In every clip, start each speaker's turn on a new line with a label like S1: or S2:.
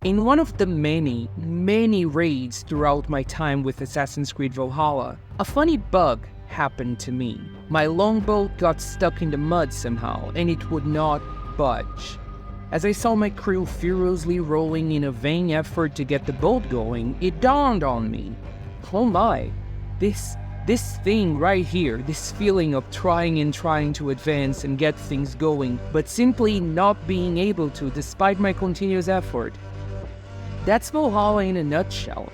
S1: In one of the many raids throughout my time with Assassin's Creed Valhalla, a funny bug happened to me. My longboat got stuck in the mud somehow, and it would not budge. As I saw my crew furiously rowing in a vain effort to get the boat going, it dawned on me. Oh my, this thing right here, this feeling of trying to advance and get things going, but simply not being able to despite my continuous effort. That's Valhalla in a nutshell.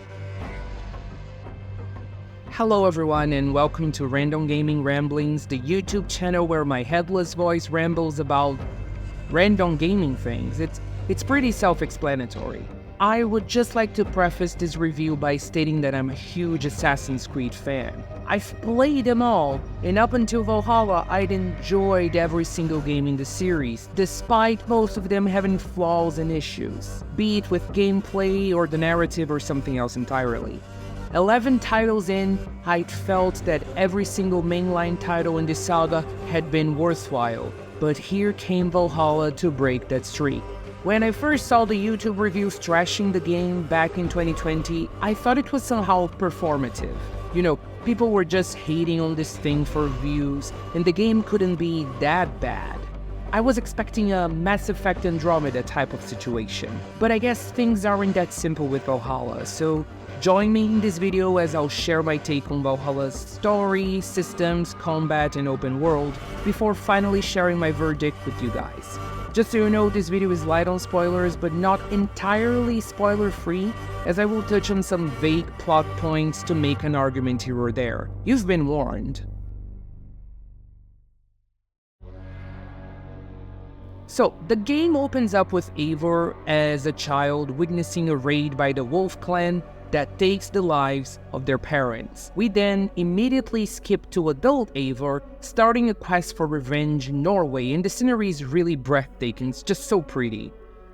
S1: Hello everyone and welcome to Random Gaming Ramblings, the YouTube channel where my headless voice rambles about random gaming things. It's pretty self-explanatory. I would just like to preface this review by stating that I'm a huge Assassin's Creed fan. I've played them all, and up until Valhalla, I'd enjoyed every single game in the series, despite most of them having flaws and issues, be it with gameplay or the narrative or something else entirely. 11 titles in, I'd felt that every single mainline title in this saga had been worthwhile, but here came Valhalla to break that streak. When I first saw the YouTube reviews trashing the game back in 2020, I thought it was somehow performative. You know, people were just hating on this thing for views, and the game couldn't be that bad. I was expecting a Mass Effect Andromeda type of situation, but I guess things aren't that simple with Valhalla, so join me in this video as I'll share my take on Valhalla's story, systems, combat, and open world, before finally sharing my verdict with you guys. Just so you know, this video is light on spoilers, but not entirely spoiler-free, as I will touch on some vague plot points to make an argument here or there. You've been warned. So, the game opens up with Eivor as a child witnessing a raid by the Wolf Clan that takes the lives of their parents. We then immediately skip to adult Eivor, starting a quest for revenge in Norway, and the scenery is really breathtaking, it's just so pretty.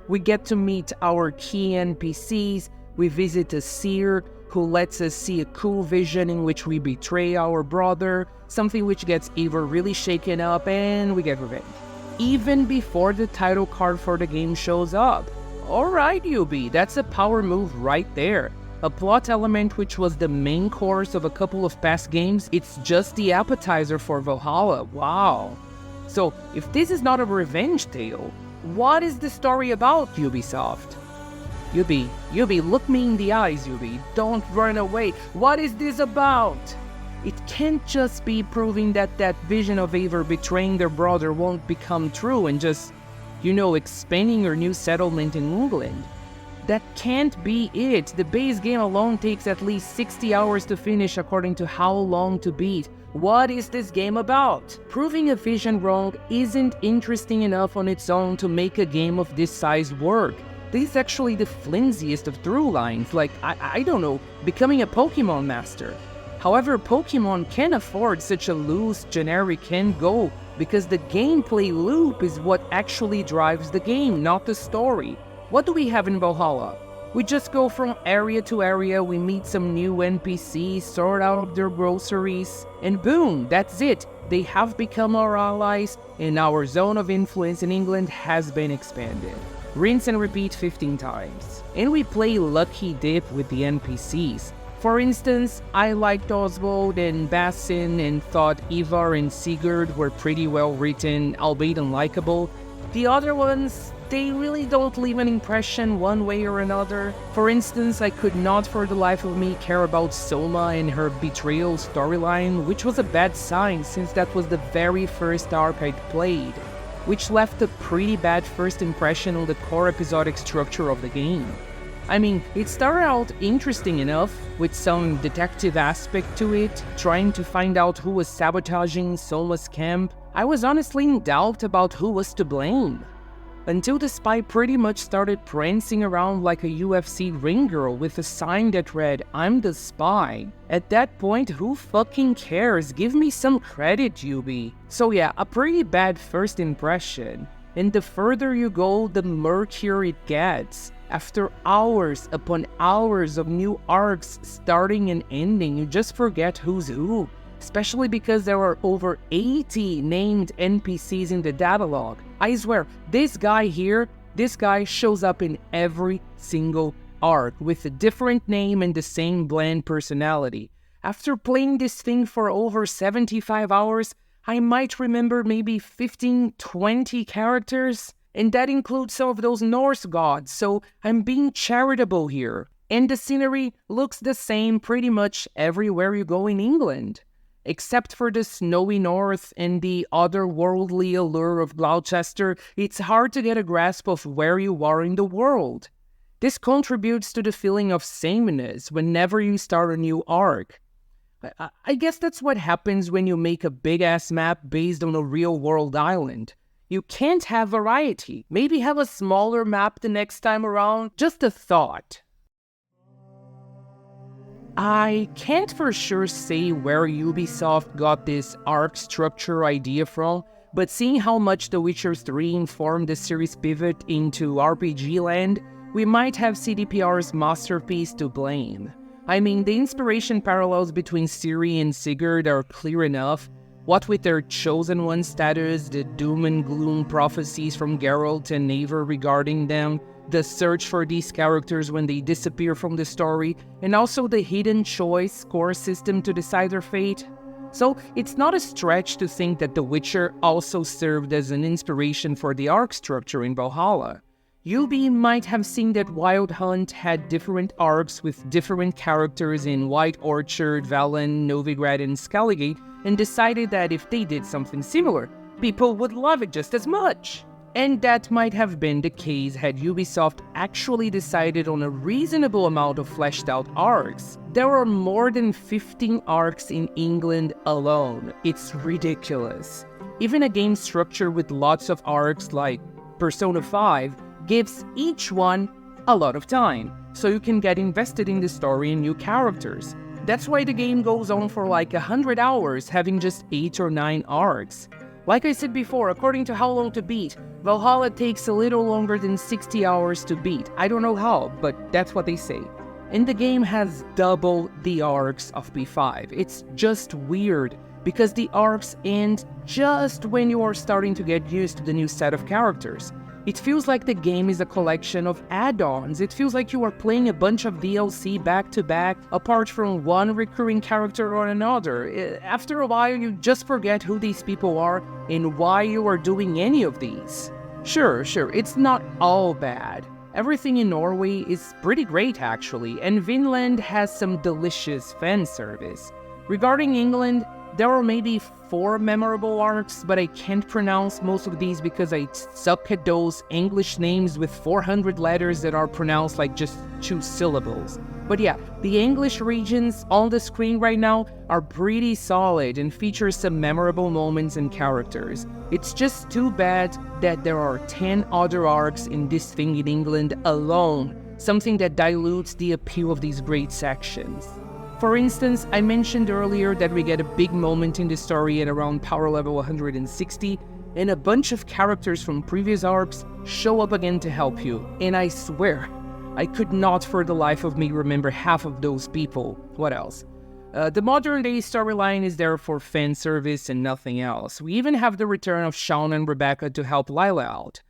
S1: We get to meet our key NPCs, we visit a seer who lets us see a cool vision in which we betray our brother, something which gets Eivor really shaken up, and we get revenge. Even before the title card for the game shows up. Alright Ubi, that's a power move right there. A plot element which was the main course of a couple of past games, it's just the appetizer for Valhalla, wow. So, if this is not a revenge tale, what is the story about, Ubisoft? Ubi, look me in the eyes, Ubi, don't run away, what is this about? It can't just be proving that that vision of Eivor betraying their brother won't become true and just, expanding your new settlement in England. That can't be it. The base game alone takes at least 60 hours to finish according to how long to beat. What is this game about? Proving a vision wrong isn't interesting enough on its own to make a game of this size work. This is actually the flimsiest of through lines, like, I don't know, becoming a Pokemon master. However, Pokemon can afford such a loose, generic end goal because the gameplay loop is what actually drives the game, not the story. What do we have in Valhalla? We just go from area to area, we meet some new NPCs, sort out their groceries, and boom, that's it. They have become our allies, and our zone of influence in England has been expanded. Rinse and repeat 15 times. And we play Lucky Dip with the NPCs. For instance, I liked Oswald and Basin and thought Ivar and Sigurd were pretty well written, albeit unlikable. The other ones, they really don't leave an impression one way or another. For instance, I could not for the life of me care about Soma and her betrayal storyline, which was a bad sign since that was the very first arc I'd played, which left a pretty bad first impression on the core episodic structure of the game. I mean, it started out interesting enough, with some detective aspect to it, trying to find out who was sabotaging Soma's camp. I was honestly in doubt about who was to blame, until the spy pretty much started prancing around like a UFC ring girl with a sign that read, "I'm the spy." At that point, who fucking cares? Give me some credit, Ubi. So yeah, a pretty bad first impression. And the further you go, the murkier it gets. After hours upon hours of new arcs starting and ending, you just forget who's who. Especially because there are over 80 named NPCs in the data log. I swear, this guy here This guy shows up in every single arc with a different name and the same bland personality. After playing this thing for over 75 hours, I might remember maybe 15, 20 characters, and that includes some of those Norse gods, so I'm being charitable here. And the scenery looks the same pretty much everywhere you go in England, except for the snowy north and the otherworldly allure of Gloucester. It's hard to get a grasp of where you are in the world. This contributes to the feeling of sameness whenever you start a new arc. I guess that's what happens when you make a big-ass map based on a real-world island. You can't have variety. Maybe have a smaller map the next time around. Just a thought. I can't for sure say where Ubisoft got this arc structure idea from, but seeing how much The Witcher 3 informed the series' pivot into RPG land, we might have CDPR's masterpiece to blame. I mean, the inspiration parallels between Ciri and Sigurd are clear enough. What with their Chosen One status, the doom and gloom prophecies from Geralt and Eivor regarding them, the search for these characters when they disappear from the story, and also the hidden choice score system to decide their fate. So it's not a stretch to think that The Witcher also served as an inspiration for the arc structure in Valhalla. Ubi might have seen that Wild Hunt had different arcs with different characters in White Orchard, Valen, Novigrad, and Skellige, and decided that if they did something similar, people would love it just as much. And that might have been the case had Ubisoft actually decided on a reasonable amount of fleshed out arcs. There are more than 15 arcs in England alone. It's ridiculous. Even a game structure with lots of arcs like Persona 5 gives each one a lot of time, so you can get invested in the story and new characters. That's why the game goes on for like 100 hours, having just 8 or 9 arcs. Like I said before, according to How Long to Beat, Valhalla takes a little longer than 60 hours to beat. I don't know how, but that's what they say. And the game has double the arcs of P5. It's just weird, because the arcs end just when you are starting to get used to the new set of characters. It feels like the game is a collection of add-ons. It feels like you are playing a bunch of DLC back-to-back, apart from one recurring character or another. After a while, you just forget who these people are and why you are doing any of these. Sure, it's not all bad. Everything in Norway is pretty great, actually, and Vinland has some delicious fan service. Regarding England, there are maybe 4 memorable arcs, but I can't pronounce most of these because I suck at those English names with 400 letters that are pronounced like just 2 syllables. But yeah, the English regions on the screen right now are pretty solid and feature some memorable moments and characters. It's just too bad that there are 10 other arcs in this thing in England alone, something that dilutes the appeal of these great sections. For instance, I mentioned earlier that we get a big moment in the story at around power level 160, and a bunch of characters from previous arcs show up again to help you. And I swear, I could not for the life of me remember half of those people. What else? The modern-day storyline is there for fan service and nothing else. We even have the return of Shaun and Rebecca to help Lila out.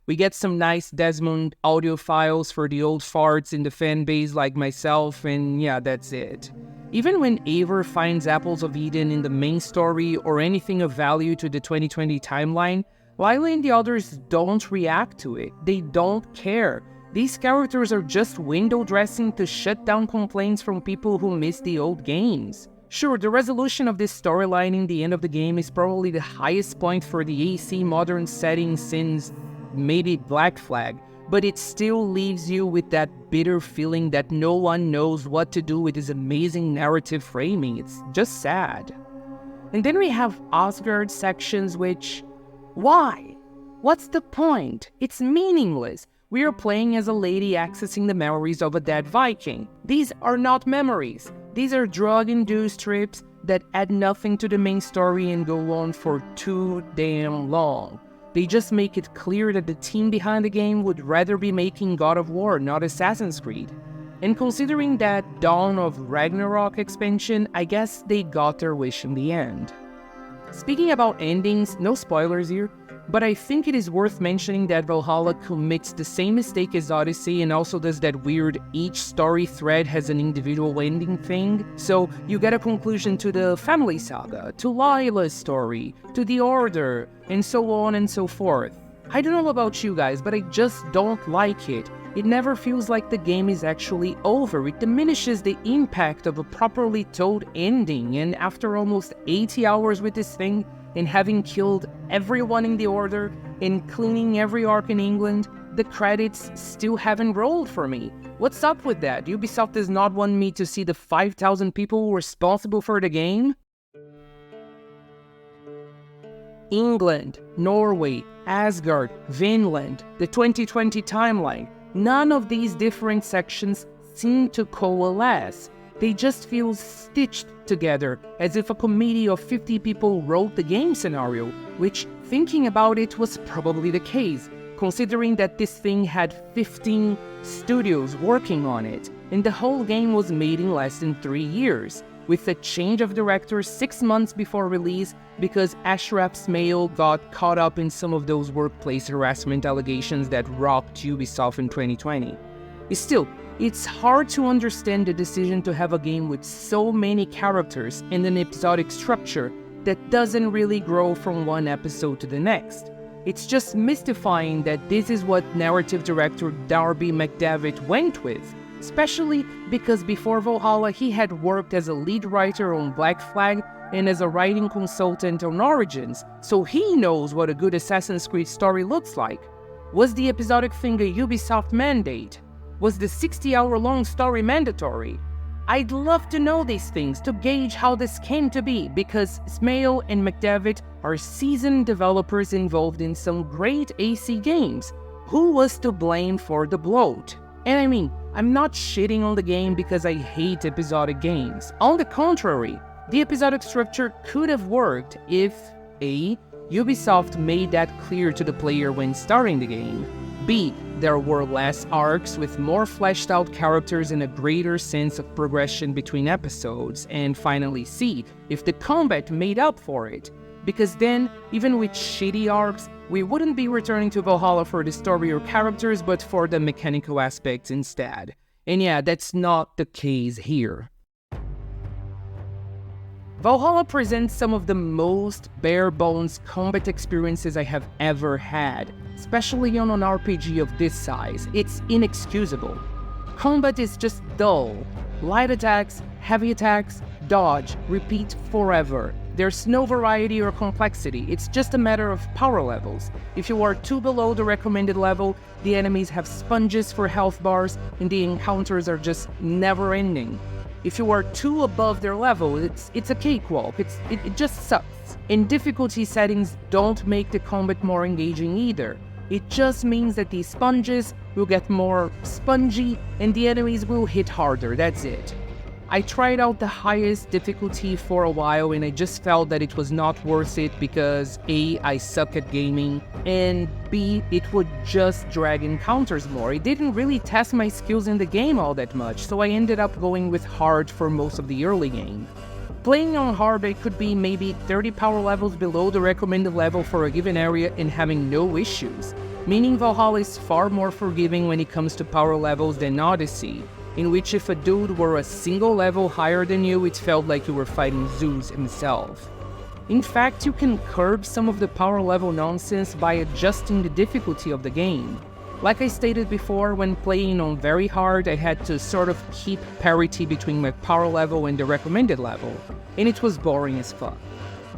S1: We get some nice Desmond audio files for the old farts in the fanbase like myself, and yeah, that's it. Even when Eivor finds Apples of Eden in the main story or anything of value to the 2020 timeline, Lila and the others don't react to it. They don't care. These characters are just window dressing to shut down complaints from people who miss the old games. Sure, the resolution of this storyline in the end of the game is probably the highest point for the AC modern setting since maybe Black Flag, but it still leaves you with that bitter feeling that no one knows what to do with this amazing narrative framing. It's just sad. And then we have Asgard sections which... why? What's the point? It's meaningless. We are playing as a lady accessing the memories of a dead Viking. These are not memories. These are drug-induced trips that add nothing to the main story and go on for too damn long. They just make it clear that the team behind the game would rather be making God of War, not Assassin's Creed. And considering that Dawn of Ragnarok expansion, I guess they got their wish in the end. Speaking about endings, no spoilers here, But I think it is worth mentioning that Valhalla commits the same mistake as Odyssey and also does that weird each story thread has an individual ending thing. So you get a conclusion to the family saga, to Layla's story, to the Order, and so on and so forth. I don't know about you guys, but I just don't like it. It never feels like the game is actually over. It diminishes the impact of a properly told ending, and after almost 80 hours with this thing, and having killed everyone in the Order, and cleaning every arc in England, the credits still haven't rolled for me. What's up with that? Ubisoft does not want me to see the 5,000 people responsible for the game? England, Norway, Asgard, Vinland, the 2020 timeline. None of these different sections seem to coalesce. They just feel stitched together, as if a committee of 50 people wrote the game scenario, which, thinking about it, was probably the case, considering that this thing had 15 studios working on it, and the whole game was made in less than 3 years, with a change of director 6 months before release because Ashraf Ismail got caught up in some of those workplace harassment allegations that rocked Ubisoft in 2020. Still, it's hard to understand the decision to have a game with so many characters and an episodic structure that doesn't really grow from one episode to the next. It's just mystifying that this is what narrative director Darby McDevitt went with, especially because before Valhalla he had worked as a lead writer on Black Flag and as a writing consultant on Origins, so he knows what a good Assassin's Creed story looks like. Was the episodic thing a Ubisoft mandate? Was the 60-hour-long story mandatory? I'd love to know these things to gauge how this came to be, because Ismail and McDevitt are seasoned developers involved in some great AC games. Who was to blame for the bloat? And I mean, I'm not shitting on the game because I hate episodic games. On the contrary, the episodic structure could have worked if A. Ubisoft made that clear to the player when starting the game, B. There were less arcs with more fleshed out characters and a greater sense of progression between episodes, and finally C. If the combat made up for it. Because then, even with shitty arcs, we wouldn't be returning to Valhalla for the story or characters, but for the mechanical aspects instead. And yeah, that's not the case here. Valhalla presents some of the most bare-bones combat experiences I have ever had, especially on an RPG of this size. It's inexcusable. Combat is just dull. Light attacks, heavy attacks, dodge, repeat forever. There's no variety or complexity, it's just a matter of power levels. If you are 2 below the recommended level, the enemies have sponges for health bars, and the encounters are just never-ending. If you are 2 above their level, it's a cakewalk, it just sucks. And difficulty settings don't make the combat more engaging either. It just means that these sponges will get more spongy and the enemies will hit harder, that's it. I tried out the highest difficulty for a while and I just felt that it was not worth it because A. I suck at gaming, and B. It would just drag encounters more. It didn't really test my skills in the game all that much, so I ended up going with hard for most of the early game. Playing on hard, I could be maybe 30 power levels below the recommended level for a given area and having no issues, meaning Valhalla is far more forgiving when it comes to power levels than Odyssey, in which if a dude were a single level higher than you, it felt like you were fighting Zeus himself. In fact, you can curb some of the power level nonsense by adjusting the difficulty of the game. Like I stated before, when playing on very hard, I had to sort of keep parity between my power level and the recommended level, and it was boring as fuck.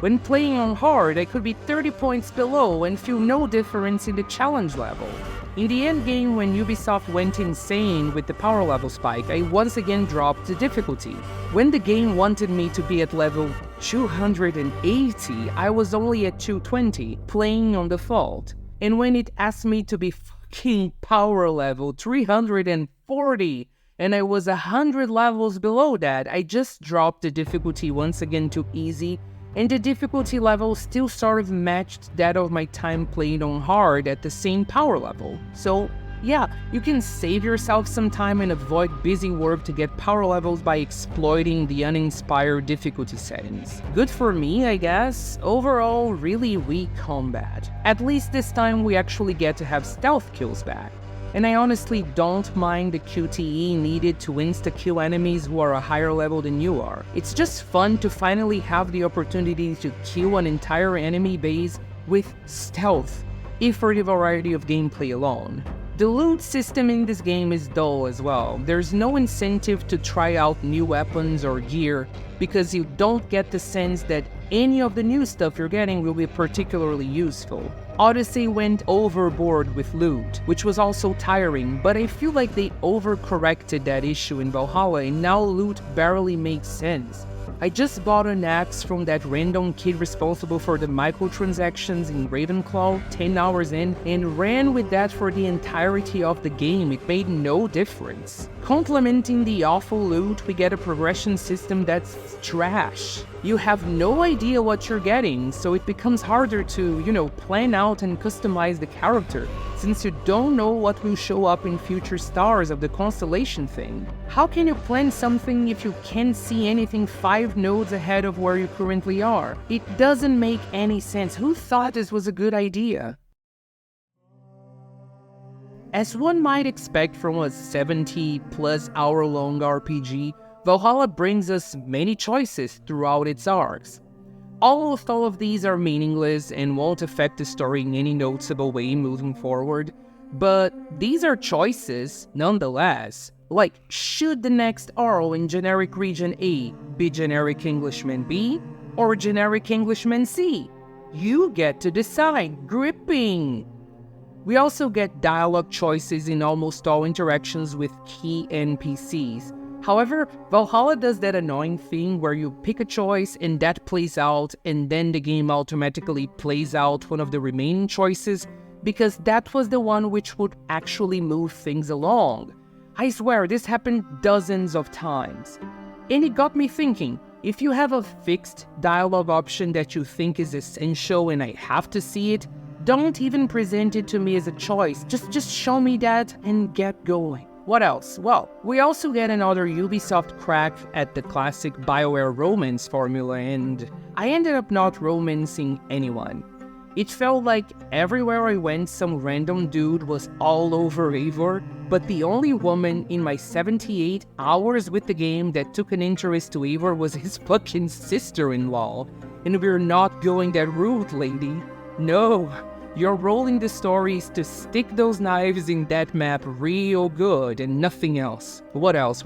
S1: When playing on hard, I could be 30 points below and feel no difference in the challenge level. In the end game, when Ubisoft went insane with the power level spike, I once again dropped the difficulty. When the game wanted me to be at level 280, I was only at 220, playing on default. And when it asked me to be fucking power level 340, and I was 100 levels below that, I just dropped the difficulty once again to easy, and the difficulty level still sort of matched that of my time playing on hard at the same power level. So Yeah, you can save yourself some time and avoid busy work to get power levels by exploiting the uninspired difficulty settings. Good for me, I guess. Overall, really weak combat. At least this time we actually get to have stealth kills back. And I honestly don't mind the QTE needed to insta-kill enemies who are a higher level than you are. It's just fun to finally have the opportunity to kill an entire enemy base with stealth, if for the variety of gameplay alone. The loot system in this game is dull as well. There's no incentive to try out new weapons or gear, because you don't get the sense that any of the new stuff you're getting will be particularly useful. Odyssey went overboard with loot, which was also tiring, but I feel like they overcorrected that issue in Valhalla and now loot barely makes sense. I just bought an axe from that random kid responsible for the microtransactions in Ravenclaw 10 hours in and ran with that for the entirety of the game. It made no difference. Complementing the awful loot, we get a progression system that's trash. You have no idea what you're getting, so it becomes harder to, plan out and customize the character, since you don't know what will show up in future stars of the constellation thing. How can you plan something if you can't see anything 5 nodes ahead of where you currently are? It doesn't make any sense. Who thought this was a good idea? As one might expect from a 70-plus hour-long RPG, Valhalla brings us many choices throughout its arcs. Almost all of these are meaningless and won't affect the story in any noticeable way moving forward, but these are choices nonetheless. Like, should the next Arl in generic region A be generic Englishman B or generic Englishman C? You get to decide. Gripping! We also get dialogue choices in almost all interactions with key NPCs. However, Valhalla does that annoying thing where you pick a choice and that plays out, and then the game automatically plays out one of the remaining choices because that was the one which would actually move things along. I swear, this happened dozens of times. And it got me thinking, if you have a fixed dialogue option that you think is essential and I have to see it, don't even present it to me as a choice. Just show me that and get going. What else? Well, we also get another Ubisoft crack at the classic BioWare romance formula, and I ended up not romancing anyone. It felt like everywhere I went, some random dude was all over Eivor, but the only woman in my 78 hours with the game that took an interest to Eivor was his fucking sister-in-law. And we're not going that route, lady. No. Your role in the story is to stick those knives in that map real good and nothing else. What else?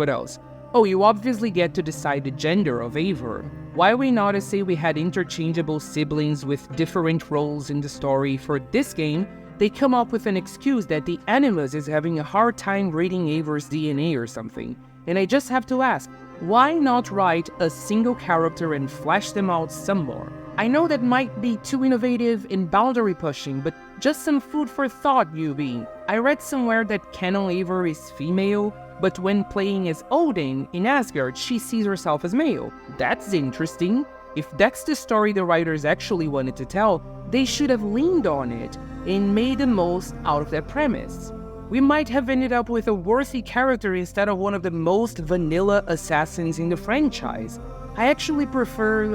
S1: Oh, you obviously get to decide the gender of Eivor. Why we not say we had interchangeable siblings with different roles in the story? For this game, they come up with an excuse that the Animus is having a hard time reading Eivor's DNA or something. And I just have to ask, why not write a single character and flesh them out some more? I know that might be too innovative and boundary pushing, but just some food for thought, Ubi. I read somewhere that canon Eivor is female, but when playing as Odin in Asgard, she sees herself as male. That's interesting. If that's the story the writers actually wanted to tell, they should have leaned on it and made the most out of that premise. We might have ended up with a worthy character instead of one of the most vanilla assassins in the franchise. I actually prefer,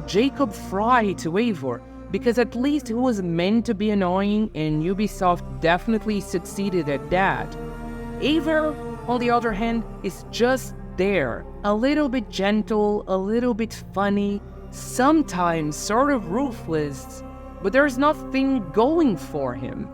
S1: Jacob Fry to Eivor, because at least he was meant to be annoying and Ubisoft definitely succeeded at that. Eivor, on the other hand, is just there. A little bit gentle, a little bit funny, sometimes sort of ruthless, but there's nothing going for him.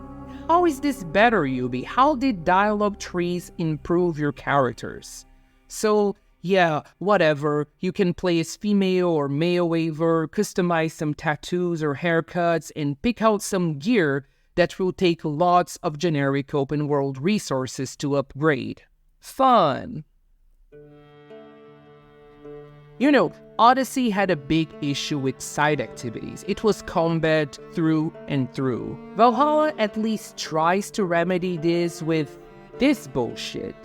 S1: How is this better, Ubi? How did dialogue trees improve your characters? So, yeah, whatever, you can play as female or male Eivor, customize some tattoos or haircuts, and pick out some gear that will take lots of generic open world resources to upgrade. Fun! Odyssey had a big issue with side activities. It was combat through and through. Valhalla at least tries to remedy this with this bullshit.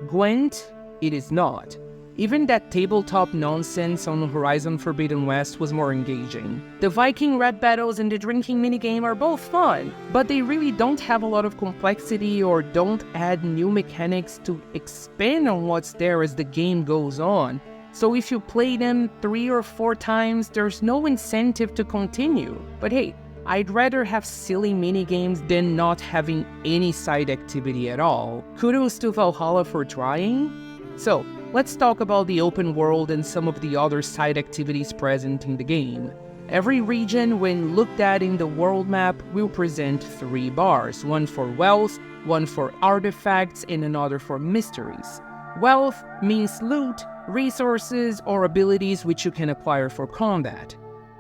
S1: Gwent, it is not. Even that tabletop nonsense on Horizon Forbidden West was more engaging. The Viking rap battles and the drinking minigame are both fun, but they really don't have a lot of complexity or don't add new mechanics to expand on what's there as the game goes on. So if you play them 3 or 4 times, there's no incentive to continue. But hey, I'd rather have silly minigames than not having any side activity at all. Kudos to Valhalla for trying. So, let's talk about the open world and some of the other side activities present in the game. Every region, when looked at in the world map, will present 3 bars, one for wealth, one for artifacts, and another for mysteries. Wealth means loot, resources, or abilities which you can acquire for combat.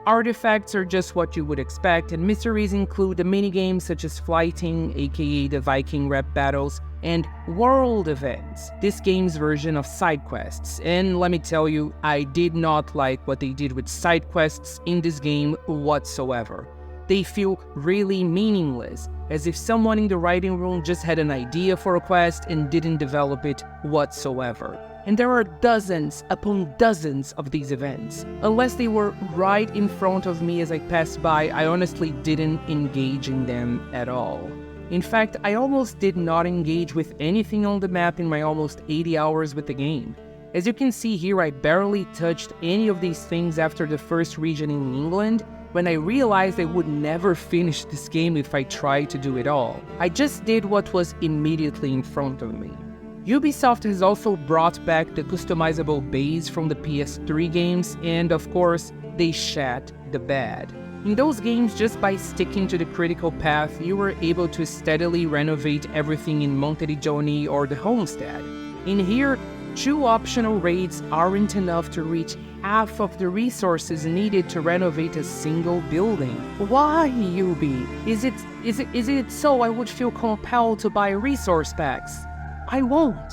S1: Artifacts are just what you would expect, and mysteries include the minigames such as flighting, aka the Viking rep battles, and world events, this game's version of side quests. And let me tell you, I did not like what they did with side quests in this game whatsoever. They feel really meaningless, as if someone in the writing room just had an idea for a quest and didn't develop it whatsoever. And there are dozens upon dozens of these events. Unless they were right in front of me as I passed by, I honestly didn't engage in them at all. In fact, I almost did not engage with anything on the map in my almost 80 hours with the game. As you can see here, I barely touched any of these things after the first region in England, when I realized I would never finish this game if I tried to do it all. I just did what was immediately in front of me. Ubisoft has also brought back the customizable base from the PS3 games, and of course, they shat the bed. In those games, just by sticking to the critical path, you were able to steadily renovate everything in Monteriggioni or the homestead. In here, 2 optional raids aren't enough to reach half of the resources needed to renovate a single building. Why, Ubi? Is it so I would feel compelled to buy resource packs? I won't.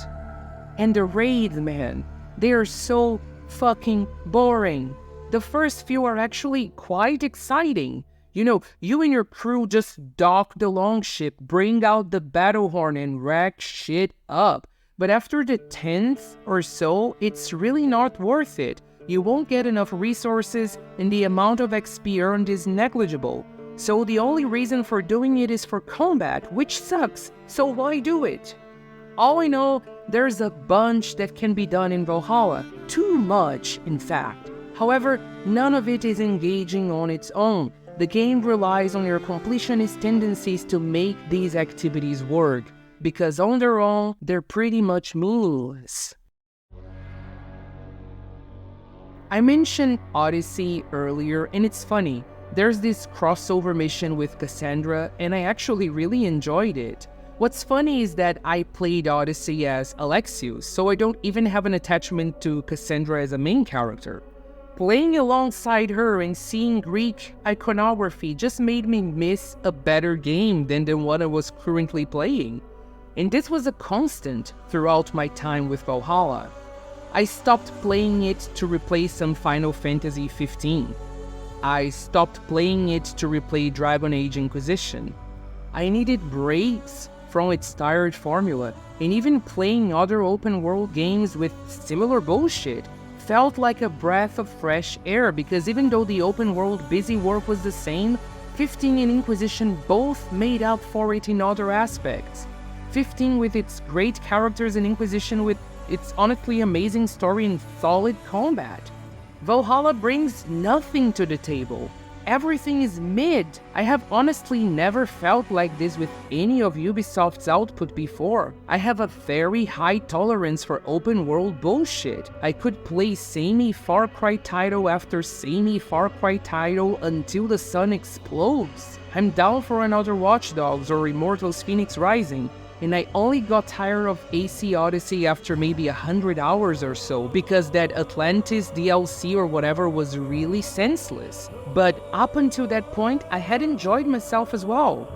S1: And the raids, man, they are so fucking boring. The first few are actually quite exciting. You know, you and your crew just dock the longship, bring out the battle horn and rack shit up. But after the 10th or so, it's really not worth it. You won't get enough resources and the amount of XP earned is negligible. So the only reason for doing it is for combat, which sucks. So why do it? All I know, there's a bunch that can be done in Valhalla. Too much, in fact. However, none of it is engaging on its own. The game relies on your completionist tendencies to make these activities work, because on their own, they're pretty much meaningless. I mentioned Odyssey earlier, and it's funny. There's this crossover mission with Cassandra, and I actually really enjoyed it. What's funny is that I played Odyssey as Alexios, so I don't even have an attachment to Cassandra as a main character. Playing alongside her and seeing Greek iconography just made me miss a better game than the one I was currently playing. And this was a constant throughout my time with Valhalla. I stopped playing it to replay some Final Fantasy 15. I stopped playing it to replay Dragon Age Inquisition. I needed breaks from its tired formula, and even playing other open world games with similar bullshit felt like a breath of fresh air, because even though the open world busy work was the same, 15 and Inquisition both made up for it in other aspects. 15 with its great characters and Inquisition with its honestly amazing story and solid combat. Valhalla brings nothing to the table. Everything is mid. I have honestly never felt like this with any of Ubisoft's output before. I have a very high tolerance for open world bullshit. I could play samey Far Cry title after samey Far Cry title until the sun explodes. I'm down for another Watch Dogs or Immortals Phoenix Rising. And I only got tired of AC Odyssey after maybe 100 hours or so, because that Atlantis DLC or whatever was really senseless. But up until that point, I had enjoyed myself as well.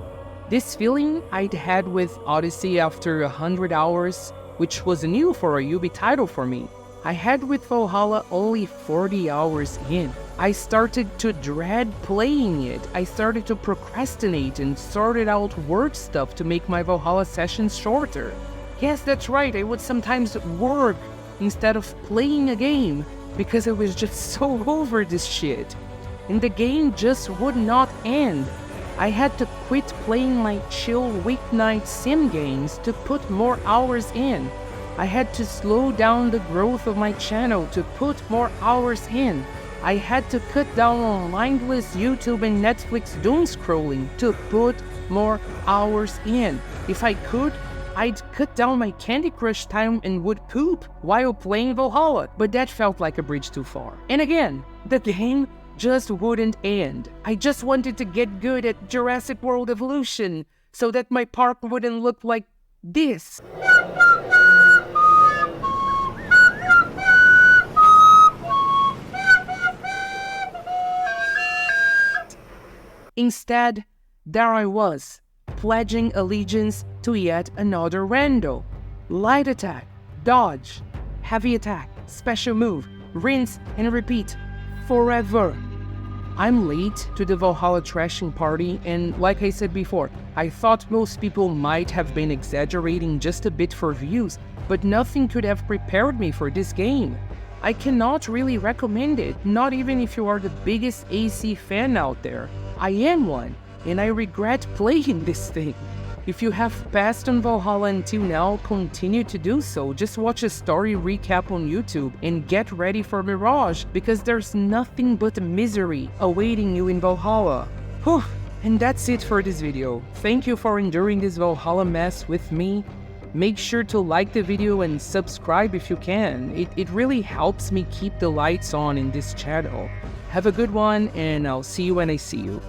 S1: This feeling I'd had with Odyssey after 100 hours, which was new for a Ubi title for me, I had with Valhalla only 40 hours in. I started to dread playing it. I started to procrastinate and sorted out work stuff to make my Valhalla sessions shorter. Yes, that's right, I would sometimes work instead of playing a game because I was just so over this shit. And the game just would not end. I had to quit playing my chill weeknight sim games to put more hours in. I had to slow down the growth of my channel to put more hours in. I had to cut down on mindless YouTube and Netflix doom scrolling to put more hours in. If I could, I'd cut down my Candy Crush time and would poop while playing Valhalla, but that felt like a bridge too far. And again, the game just wouldn't end. I just wanted to get good at Jurassic World Evolution so that my park wouldn't look like this. Instead, there I was, pledging allegiance to yet another rando. Light attack, dodge, heavy attack, special move, rinse and repeat, forever. I'm late to the Valhalla trashing party, and like I said before, I thought most people might have been exaggerating just a bit for views, but nothing could have prepared me for this game. I cannot really recommend it, not even if you are the biggest AC fan out there. I am one, and I regret playing this thing. If you have passed on Valhalla until now, continue to do so. Just watch a story recap on YouTube and get ready for Mirage, because there's nothing but misery awaiting you in Valhalla. Whew. And that's it for this video. Thank you for enduring this Valhalla mess with me. Make sure to like the video and subscribe if you can. It really helps me keep the lights on in this channel. Have a good one, and I'll see you when I see you.